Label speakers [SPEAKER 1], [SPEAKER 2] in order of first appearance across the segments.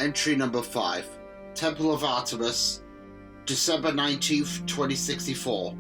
[SPEAKER 1] Entry number 5. Temple of Artemis, December 19th, 2064.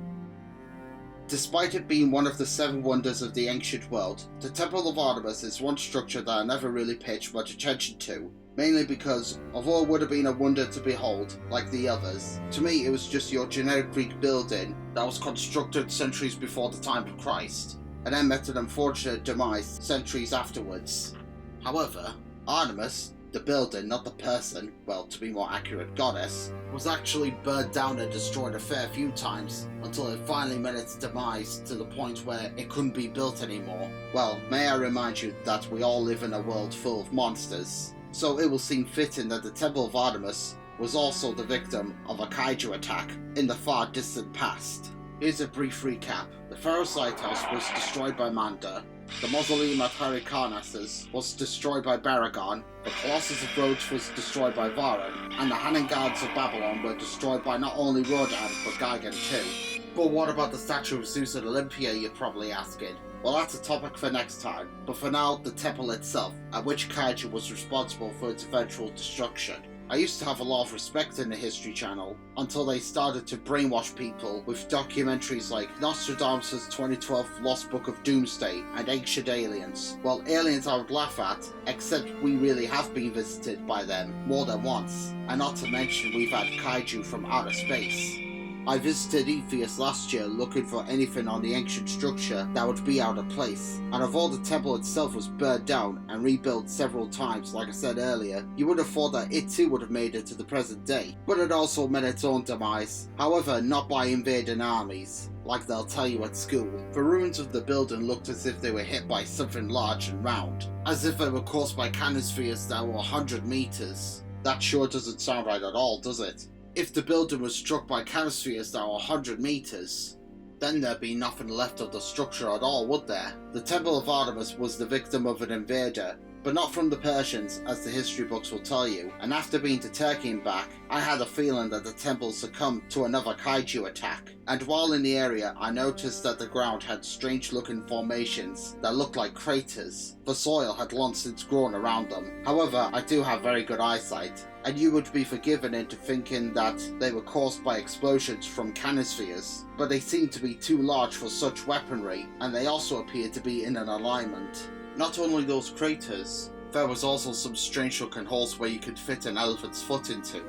[SPEAKER 1] Despite it being one of the 7 wonders of the ancient world, the Temple of Artemis is one structure that I never really paid much attention to, mainly because, although it would have been a wonder to behold, like the others, to me it was just your generic Greek building that was constructed centuries before the time of Christ, and then met an unfortunate demise centuries afterwards. However, Artemis, the building, not the person, well, to be more accurate, goddess, was actually burned down and destroyed a fair few times, until it finally met its demise to the point where it couldn't be built anymore. Well, may I remind you that we all live in a world full of monsters, so it will seem fitting that the Temple of Artemis was also the victim of a Kaiju attack in the far distant past. Here's a brief recap. The Pharaoh's lighthouse was destroyed by Manda, the mausoleum at Hyrcanus was destroyed by Baragon, the Colossus of Rhodes was destroyed by Varan, and the Hannon Guards of Babylon were destroyed by not only Rodan but Gigan too. But what about the statue of Zeus at Olympia, you're probably asking? Well, that's a topic for next time, but for now, the temple itself, and which Kaiju was responsible for its eventual destruction. I used to have a lot of respect in the History Channel, until they started to brainwash people with documentaries like Nostradamus' 2012 Lost Book of Doomsday and Ancient Aliens. Well, aliens I would laugh at, except we really have been visited by them more than once, and not to mention we've had Kaiju from outer space. I visited Ephesus last year looking for anything on the ancient structure that would be out of place, and although the temple itself was burned down and rebuilt several times like I said earlier, you would have thought that it too would have made it to the present day, but it also met its own demise, however not by invading armies, like they'll tell you at school. The ruins of the building looked as if they were hit by something large and round, as if they were caused by cannon spheres that were 100 meters. That sure doesn't sound right at all, does it? If the building was struck by canospheres that were 100 meters, then there'd be nothing left of the structure at all, would there? The Temple of Artemis was the victim of an invader, but not from the Persians, as the history books will tell you, and after being to Turkey and back, I had a feeling that the temple succumbed to another Kaiju attack. And while in the area, I noticed that the ground had strange looking formations that looked like craters. The soil had long since grown around them. However, I do have very good eyesight, and you would be forgiven into thinking that they were caused by explosions from canospheres, but they seemed to be too large for such weaponry, and they also appeared to be in an alignment. Not only those craters, there was also some strange looking holes where you could fit an elephant's foot into.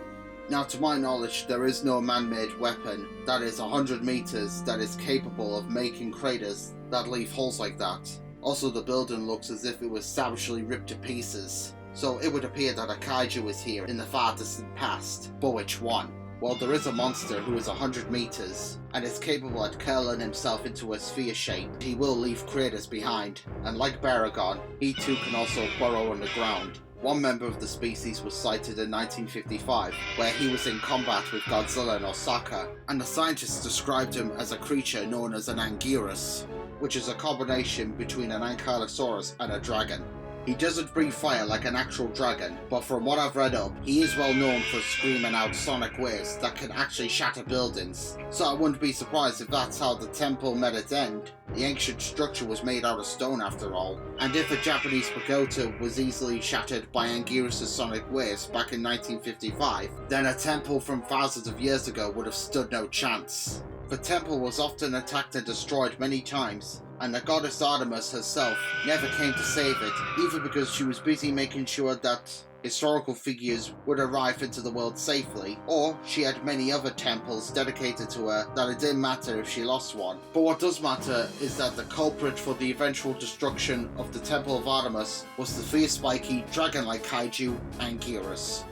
[SPEAKER 1] Now to my knowledge, there is no man-made weapon that is 100 meters that is capable of making craters that leave holes like that. Also, the building looks as if it was savagely ripped to pieces, so it would appear that a Kaiju is here in the far distant past. But which one? Well, there is a monster who is 100 meters and is capable at curling himself into a sphere shape. He will leave craters behind, and like Baragon, he too can also burrow underground. One member of the species was sighted in 1955, where he was in combat with Godzilla in Osaka, and the scientists described him as a creature known as an Anguirus, which is a combination between an Ankylosaurus and a dragon. He doesn't breathe fire like an actual dragon, but from what I've read up, he is well known for screaming out sonic waves that can actually shatter buildings. So I wouldn't be surprised if that's how the temple met its end. The ancient structure was made out of stone after all, and if a Japanese pagoda was easily shattered by Anguirus' sonic waves back in 1955, then a temple from thousands of years ago would have stood no chance. The temple was often attacked and destroyed many times, and the goddess Artemis herself never came to save it, either because she was busy making sure that historical figures would arrive into the world safely, or she had many other temples dedicated to her that it didn't matter if she lost one. But what does matter is that the culprit for the eventual destruction of the Temple of Artemis was the fierce spiky, dragon-like kaiju, Anguirus.